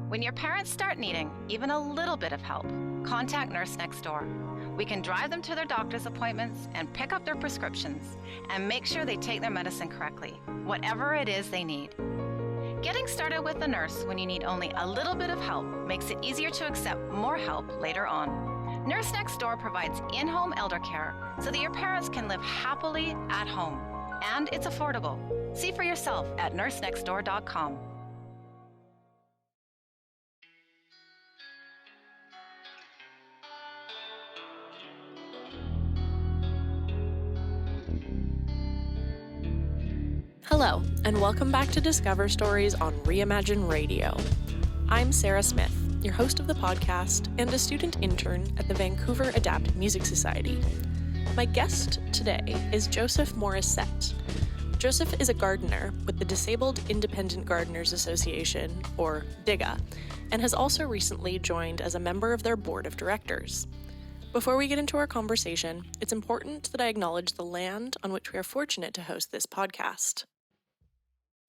When your parents start needing even a little bit of help, contact Nurse Next Door. We can drive them to their doctor's appointments and pick up their prescriptions and make sure they take their medicine correctly, whatever it is they need. Getting started with a nurse when you need only a little bit of help makes it easier to accept more help later on. Nurse Next Door provides in-home elder care so that your parents can live happily at home. And it's affordable. See for yourself at nursenextdoor.com. Hello, and welcome back to Discover Stories on Reimagine Radio. I'm Sarah Smith, your host of the podcast and a student intern at the Vancouver Adapted Music Society. My guest today is Joseph Morrisette. Joseph is a gardener with the Disabled Independent Gardeners Association, or DIGA, and has also recently joined as a member of their board of directors. Before we get into our conversation, it's important that I acknowledge the land on which we are fortunate to host this podcast.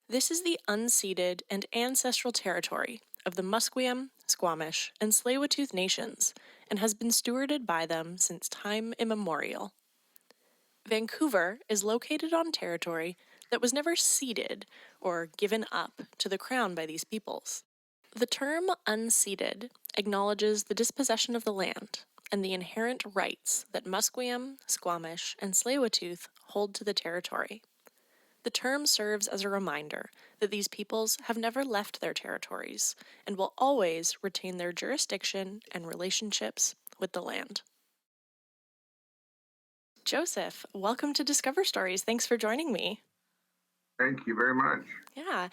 This is the unceded and ancestral territory of the Musqueam, Squamish, and Tsleil-Waututh nations, and has been stewarded by them since time immemorial. Vancouver is located on territory that was never ceded or given up to the Crown by these peoples. The term unceded acknowledges the dispossession of the land and the inherent rights that Musqueam, Squamish, and Tsleil-Waututh hold to the territory. The term serves as a reminder that these peoples have never left their territories and will always retain their jurisdiction and relationships with the land. Joseph, welcome to Discover Stories. Thanks for joining me. Thank you very much. Yeah.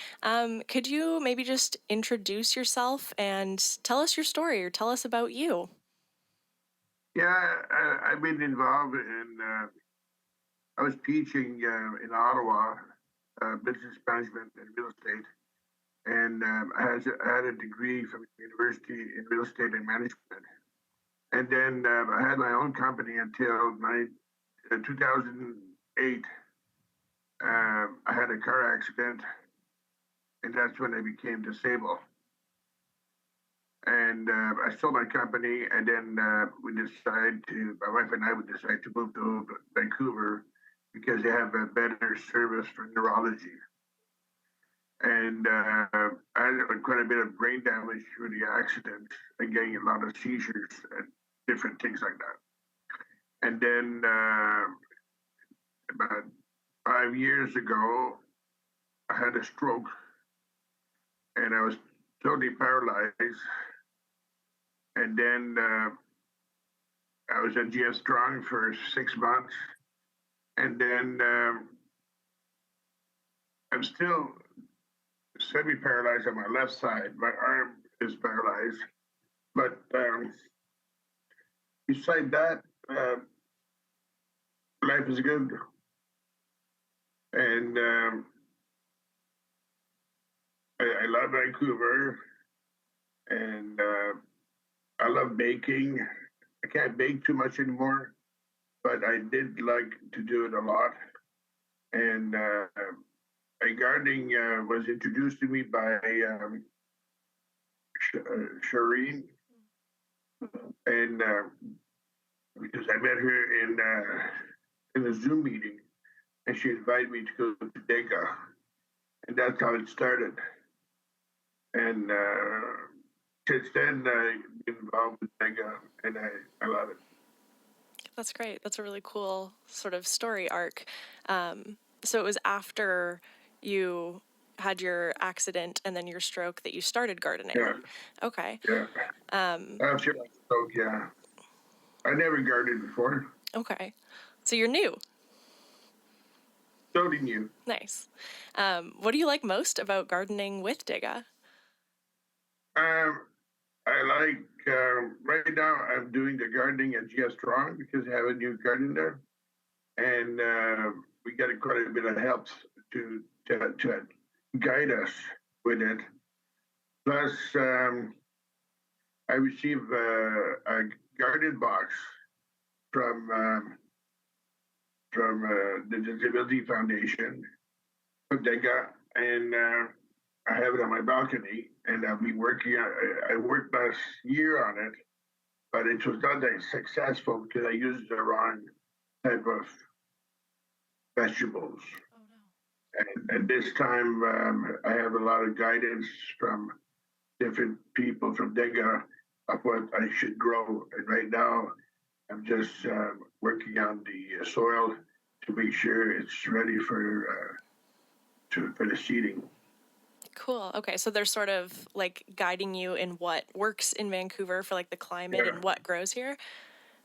Could you maybe just introduce yourself and tell us your story or tell us about you? Yeah, I've been involved in, I was teaching in Ottawa, business management and real estate. And I had a degree from the university in real estate and management. And then I had my own company until 2008. I had a car accident, and that's when I became disabled. And I sold my company, and then my wife and I would decide to move to Vancouver because they have a better service for neurology. And I had quite a bit of brain damage through the accident and getting a lot of seizures and different things like that. And then about 5 years ago, I had a stroke, and I was totally paralyzed. And then I was at GS Strong for 6 months. And then I'm still semi-paralyzed on my left side. My arm is paralyzed. But beside that, life is good. And I love Vancouver. And I love baking. I can't bake too much anymore, but I did like to do it a lot. And gardening was introduced to me by Shireen, and because I met her in a Zoom meeting, and she invited me to go to DIGA, and that's how it started. And since then, I've been involved with DIGA, and I love it. That's great. That's a really cool sort of story arc. So it was after you had your accident and then your stroke that you started gardening. Yeah. Okay. Yeah. After my stroke, yeah. I never gardened before. Okay. So you're new. Totally new. Nice. What do you like most about gardening with DIGA? I like, right now I'm doing the gardening at GS Strong because I have a new garden there. And we got quite a bit of help to guide us with it. Plus, I received a garden box from the Disability Foundation from DIGA, and I have it on my balcony, and I'll be working. I worked last year on it, but it was not that successful because I used the wrong type of vegetables. Oh no. And this time, I have a lot of guidance from different people from DIGA of what I should grow. And right now, I'm just working on the soil to make sure it's ready for the seeding. Cool. Okay, so they're sort of like guiding you in what works in Vancouver for like the climate and what grows here.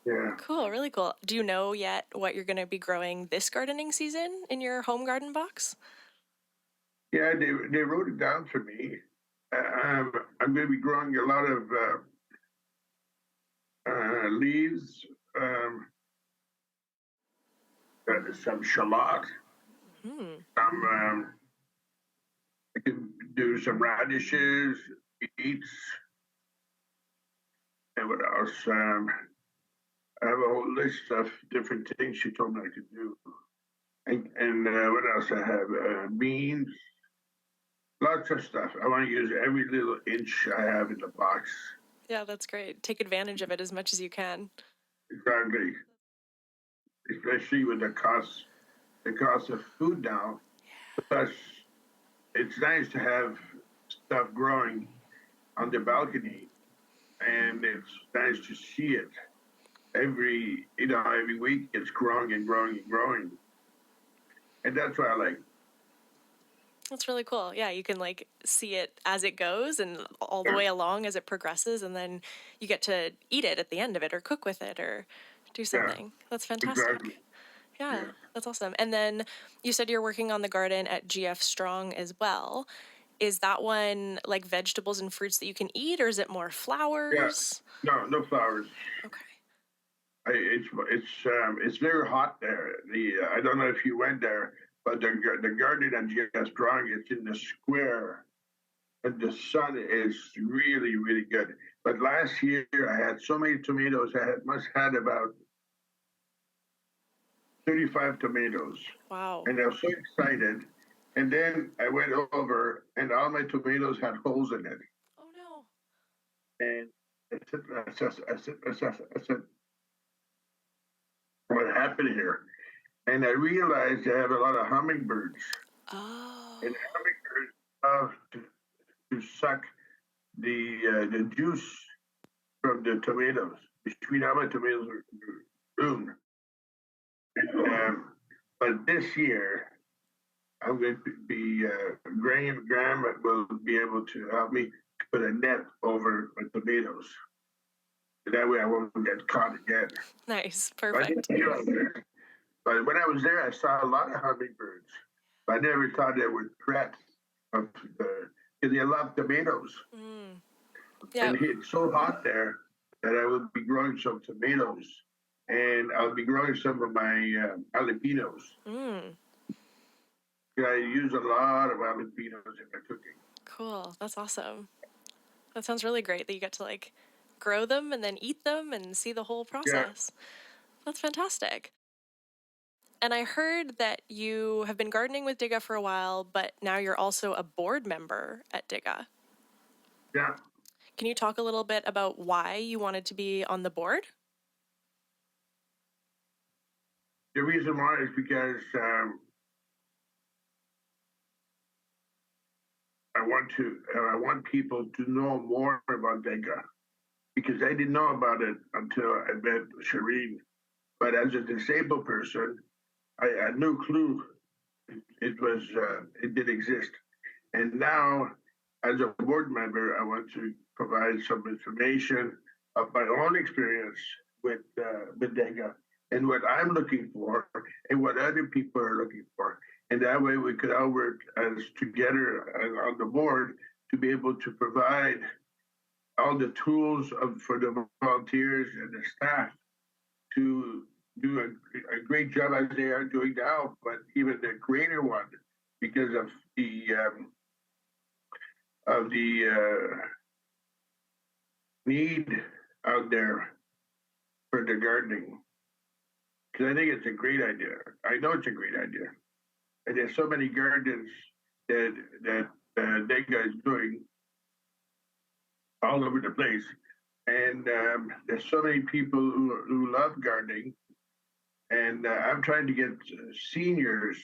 Yeah. Cool, really cool. Do you know yet what you're going to be growing this gardening season in your home garden box? Yeah, they wrote it down for me. I'm going to be growing a lot of leaves, some shallot, some. I can do some radishes, beets, and what else? I have a whole list of different things she told me I could do. And what else I have? Beans, lots of stuff. I want to use every little inch I have in the box. Yeah, that's great. Take advantage of it as much as you can. Exactly. Especially with the cost of food now. Plus, it's nice to have stuff growing on the balcony, and it's nice to see it every week. It's growing and growing and growing, and that's what I like. That's really cool. Yeah, you can like see it as it goes and all the way along as it progresses, and then you get to eat it at the end of it or cook with it or do something. That's fantastic. Exactly. Yeah, that's awesome. And then you said you're working on the garden at GF Strong as well. Is that one like vegetables and fruits that you can eat, or is it more flowers? Yeah. No flowers. Okay. It's very hot there. I don't know if you went there, but the garden at GF Strong, it's in the square, and the sun is really really good. But last year I had so many tomatoes. Must had about 35 tomatoes. Wow. And I was so excited. And then I went over, and all my tomatoes had holes in it. Oh no. And I said, what happened here? And I realized I have a lot of hummingbirds. Oh. And hummingbirds love to suck the juice from the tomatoes. Between all my tomatoes are ruined. And, but this year, I'm going to be, Graham will be able to help me put a net over my tomatoes. That way I won't get caught again. Nice. Perfect. But when I was there, I saw a lot of hummingbirds. But I never thought they were threats of because they love tomatoes. Mm. Yeah. And it's so hot there that I will be growing some tomatoes. And I'll be growing some of my jalapenos. Mm. I use a lot of jalapenos in my cooking. Cool. That's awesome. That sounds really great that you get to like grow them and then eat them and see the whole process. Yeah. That's fantastic. And I heard that you have been gardening with DIGA for a while, but now you're also a board member at DIGA. Yeah. Can you talk a little bit about why you wanted to be on the board? The reason why is because I want people to know more about DIGA, because I didn't know about it until I met Shireen. But as a disabled person, I had no clue it did exist. And now, as a board member, I want to provide some information of my own experience with DIGA and what I'm looking for and what other people are looking for. And that way we could all work as together on the board to be able to provide all the tools for the volunteers and the staff to do a great job as they are doing now, but even a greater one because of the need out there for the gardening. Because I think it's a great idea. I know it's a great idea. And there's so many gardens that DIGA is doing all over the place. And there's so many people who love gardening. And I'm trying to get seniors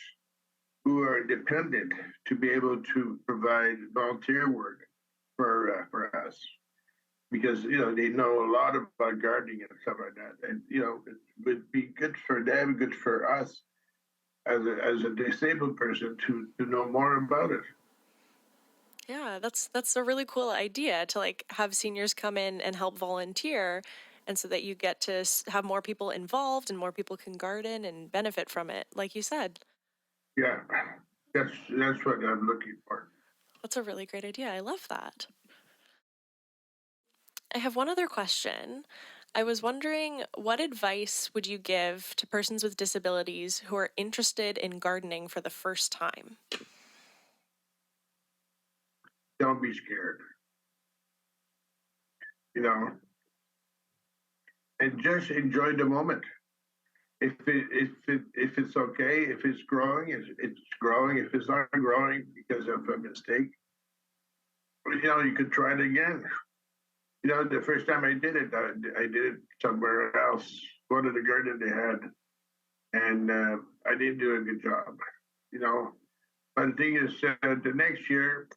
who are dependent to be able to provide volunteer work for us. Because, they know a lot about gardening and stuff like that. And, it would be good for them, good for us as a disabled person to know more about it. Yeah, that's a really cool idea to have seniors come in and help volunteer, and so that you get to have more people involved and more people can garden and benefit from it, like you said. Yeah, that's what I'm looking for. That's a really great idea. I love that. I have one other question. I was wondering, what advice would you give to persons with disabilities who are interested in gardening for the first time? Don't be scared. And just enjoy the moment. If it's okay, if it's growing, it's growing. If it's not growing because of a mistake, you could try it again. The first time I did it, I did it somewhere else, one of the garden they had, and I didn't do a good job. But the thing is, the next year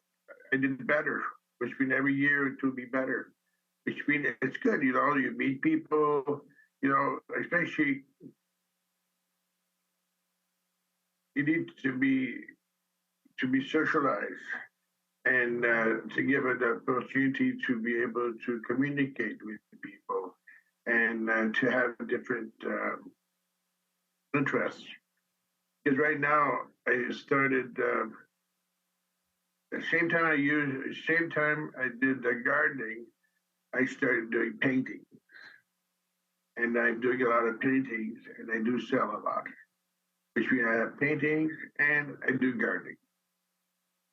I did better. Which means every year it will be better. Which means it's good. You meet people. Especially you need to be socialized and to give it the opportunity to be able to communicate with people and to have different interests. Because right now I started the same time I did the gardening, I started doing painting. And I'm doing a lot of paintings, and I do sell a lot. Which means I have paintings and I do gardening.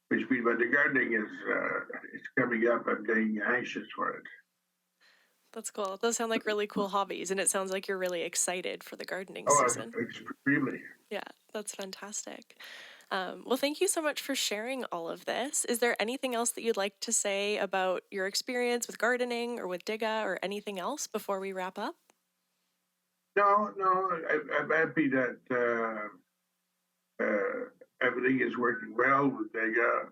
Which means when the gardening is it's coming up, I'm getting anxious for it. That's cool. Those sound like really cool hobbies, and it sounds like you're really excited for the gardening season. Extremely. Yeah, that's fantastic. Well, thank you so much for sharing all of this. Is there anything else that you'd like to say about your experience with gardening or with DIGA or anything else before we wrap up? No, I'm happy that everything is working well with DIGA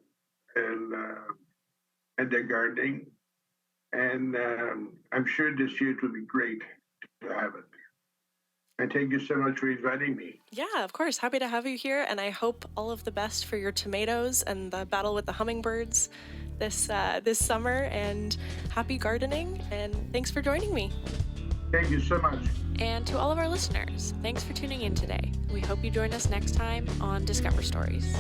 and the gardening. And I'm sure this year it will be great to have it. And thank you so much for inviting me. Yeah, of course. Happy to have you here. And I hope all of the best for your tomatoes and the battle with the hummingbirds this summer. And happy gardening. And thanks for joining me. Thank you so much. And to all of our listeners, thanks for tuning in today. We hope you join us next time on Discover Stories.